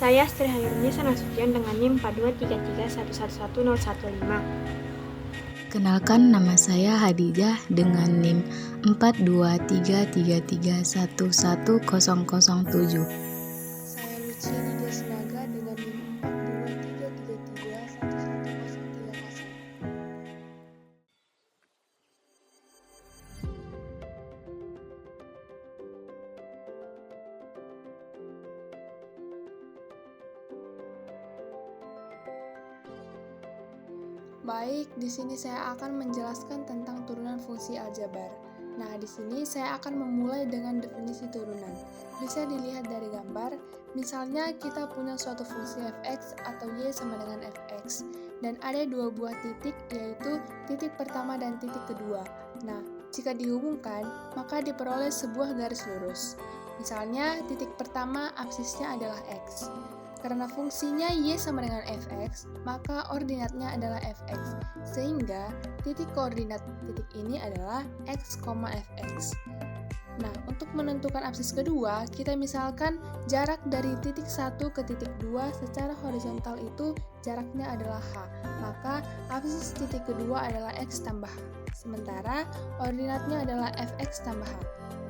Saya Sri Hayurni Sanasution dengan NIM 42331111015. Kenalkan, nama saya Hadijah dengan NIM 42333111007. Saya Luciana Desnaga dengan NIM 42333111030. Baik, di sini saya akan menjelaskan tentang turunan fungsi aljabar. Nah, di sini saya akan memulai dengan definisi turunan. Bisa dilihat dari gambar, misalnya kita punya suatu fungsi fx atau y sama dengan fx, dan ada dua buah titik, yaitu titik pertama dan titik kedua. Nah, jika dihubungkan, maka diperoleh sebuah garis lurus. Misalnya, titik pertama absisnya adalah x. Karena fungsinya y sama dengan fx, maka ordinatnya adalah fx, sehingga titik koordinat titik ini adalah x, fx. Nah, untuk menentukan absis kedua, kita misalkan jarak dari titik 1 ke titik 2 secara horizontal itu jaraknya adalah h, maka absis titik kedua adalah x tambah h. Sementara ordinatnya adalah fx tambah h,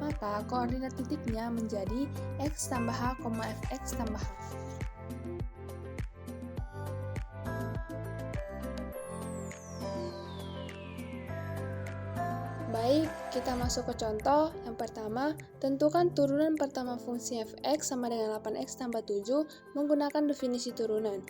maka koordinat titiknya menjadi x tambah h, fx tambah h. Baik, kita masuk ke contoh. Yang pertama, tentukan turunan pertama fungsi fx sama dengan 8x tambah 7 menggunakan definisi turunan.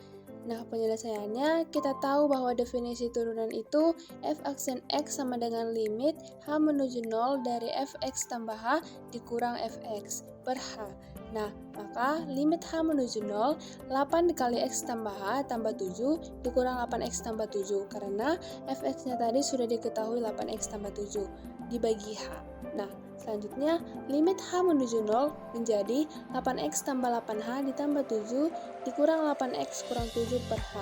Nah, penyelesaiannya, kita tahu bahwa definisi turunan itu f aksen x sama dengan limit h menuju 0 dari fx tambah h dikurang fx per h. Nah, maka limit h menuju 0, 8 dikali x tambah h tambah 7 dikurang 8x tambah 7, karena fx-nya tadi sudah diketahui 8x tambah 7 dibagi h. Nah, selanjutnya limit h menuju 0 menjadi 8x tambah 8h ditambah 7 dikurang 8x kurang 7 per h.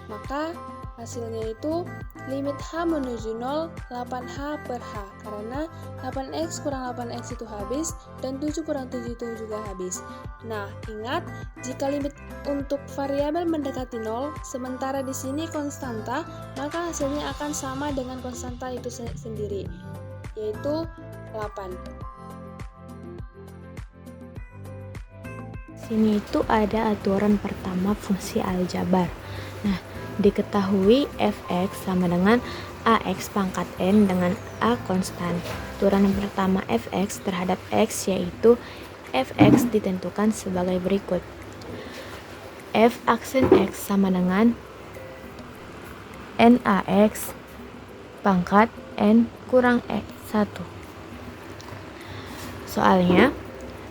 Maka hasilnya itu limit h menuju 0 8h per h, karena 8x kurang 8x itu habis dan 7 kurang 7 itu juga habis. Nah, ingat, jika limit untuk variabel mendekati 0 sementara di sini konstanta, maka hasilnya akan sama dengan konstanta itu sendiri, yaitu 8. Sini itu ada aturan pertama fungsi aljabar. Nah, diketahui fx sama dengan ax pangkat n dengan a konstan. Turunan pertama fx terhadap x yaitu fx ditentukan sebagai berikut. F aksen x sama dengan nax pangkat n kurang x1. Soalnya,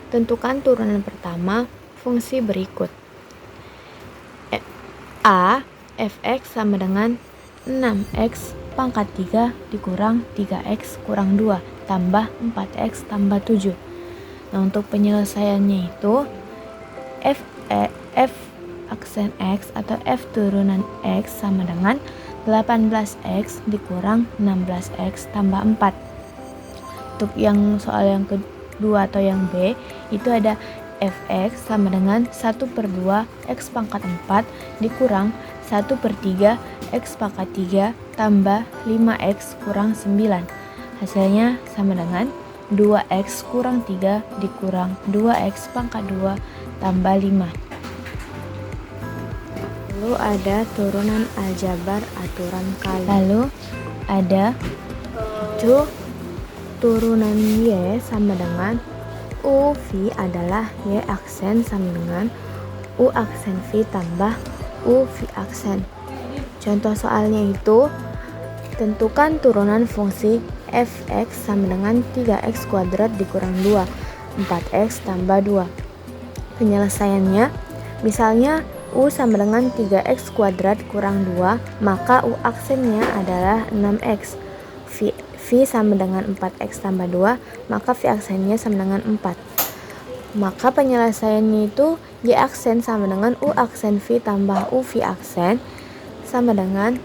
tentukan turunan pertama fungsi berikut. A fx sama dengan 6x pangkat 3 dikurang 3x kurang 2 tambah 4x tambah 7. Nah, untuk penyelesaiannya itu f aksen x atau f turunan x sama dengan 18x dikurang 16x tambah 4. Untuk yang soal yang kedua atau yang B, itu ada fx sama dengan 1/2 x pangkat 4 dikurang 1/3 x pangkat 3 tambah 5x kurang 9. Hasilnya sama dengan 2x kurang 3 dikurang 2x pangkat 2 tambah 5. Lalu ada turunan aljabar aturan kali. Lalu ada turunan y sama dengan u v adalah y aksen sama dengan u aksen v tambah u v aksen. Contoh soalnya itu, tentukan turunan fungsi fx sama dengan 3x kuadrat dikurang 2, 4x tambah 2. Penyelesaiannya, misalnya u sama dengan 3x kuadrat kurang 2, maka u aksennya adalah 6x. V sama dengan 4x tambah 2, maka v aksennya sama dengan 4. Maka penyelesaiannya itu y aksen sama dengan u aksen v tambah u v aksen sama dengan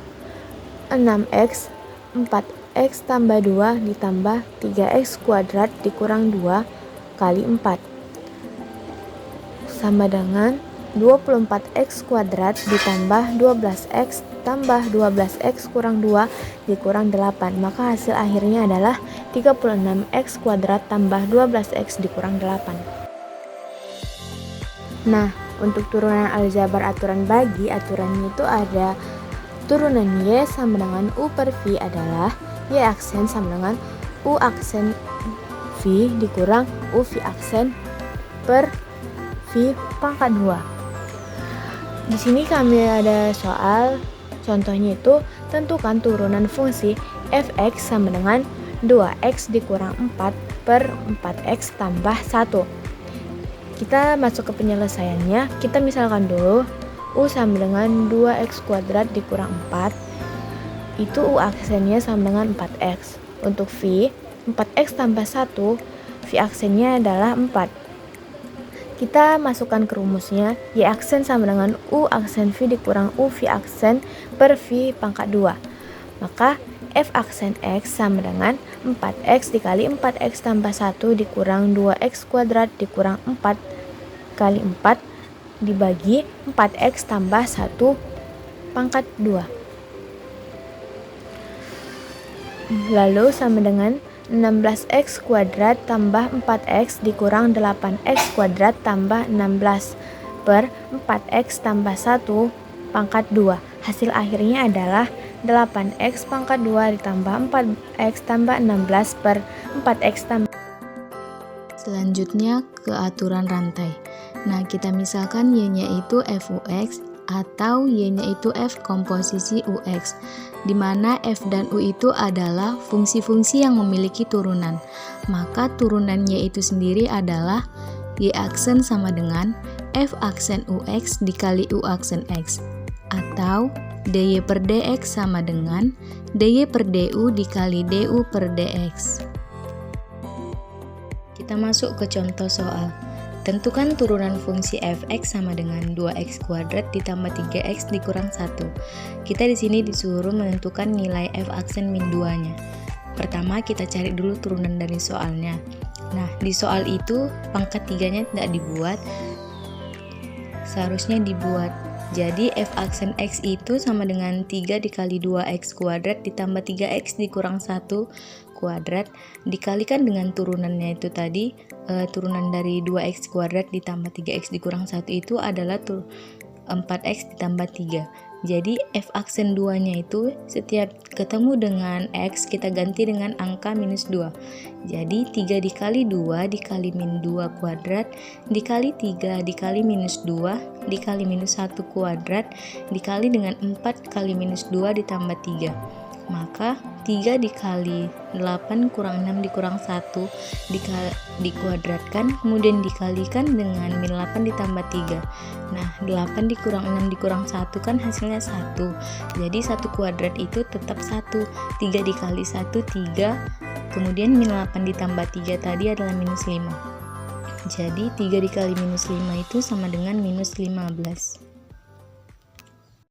6x 4x tambah 2 ditambah 3x kuadrat dikurang 2 kali 4 sama dengan 24x kuadrat ditambah 12x tambah 12x kurang 2 dikurang 8. Maka hasil akhirnya adalah 36x kuadrat tambah 12x dikurang 8. Nah, untuk turunan aljabar aturan bagi, aturannya itu ada turunan Y sama dengan U per V adalah Y aksen sama dengan U aksen V dikurang U V aksen per V pangkat 2. Di sini kami ada soal, contohnya itu tentukan turunan fungsi f(x) sama dengan 2x dikurang 4 per 4x tambah 1. Kita masuk ke penyelesaiannya, kita misalkan dulu U sama dengan 2x kuadrat dikurang 4, itu U aksennya sama dengan 4x. Untuk V, 4x tambah 1, V aksennya adalah 4. Kita masukkan ke rumusnya, Y aksen sama dengan U aksen V dikurang U V aksen per V pangkat 2. Maka F aksen X sama dengan 4X dikali 4X tambah 1 dikurang 2X kuadrat dikurang 4 kali 4 dibagi 4X tambah 1 pangkat 2. Lalu sama dengan 16x kuadrat tambah 4x dikurang 8x kuadrat tambah 16 per 4x tambah 1 pangkat 2. Hasil akhirnya adalah 8x pangkat 2 ditambah 4x tambah 16 per 4x tambah. Selanjutnya ke aturan rantai. Nah, kita misalkan Y-nya itu FUX atau Y-nya itu F komposisi UX, di mana F dan U itu adalah fungsi-fungsi yang memiliki turunan. Maka turunannya itu sendiri adalah Y aksen sama dengan F aksen UX dikali U aksen X, atau DY per DX sama dengan DY per DU dikali DU per DX. Kita masuk ke contoh soal. Tentukan turunan fungsi f(x) sama dengan 2x kuadrat ditambah 3x dikurang 1. Kita di sini disuruh menentukan nilai f aksen min 2-nya. Pertama kita cari dulu turunan dari soalnya. Nah, di soal itu pangkat 3-nya tidak dibuat. Seharusnya dibuat. Jadi f aksen x itu sama dengan 3 dikali 2x kuadrat ditambah 3x dikurang 1 kuadrat dikalikan dengan turunannya itu tadi, turunan dari 2x kuadrat ditambah 3x dikurang 1 itu adalah 4x ditambah 3. Jadi f aksen 2-nya itu setiap ketemu dengan x kita ganti dengan angka minus 2. Jadi 3 dikali 2 dikali min 2 kuadrat dikali 3 dikali minus 2 dikali minus 1 kuadrat dikali dengan 4 kali minus 2 ditambah 3. Maka 3 dikali 8 kurang 6 dikurang 1 dikuadratkan, kemudian dikalikan dengan min 8 ditambah 3. Nah, 8 dikurang 6 dikurang 1 kan hasilnya 1. Jadi 1 kuadrat itu tetap 1. 3 dikali 1, 3. Kemudian min 8 ditambah 3 tadi adalah minus 5. Jadi 3 dikali minus 5 itu sama dengan minus 15.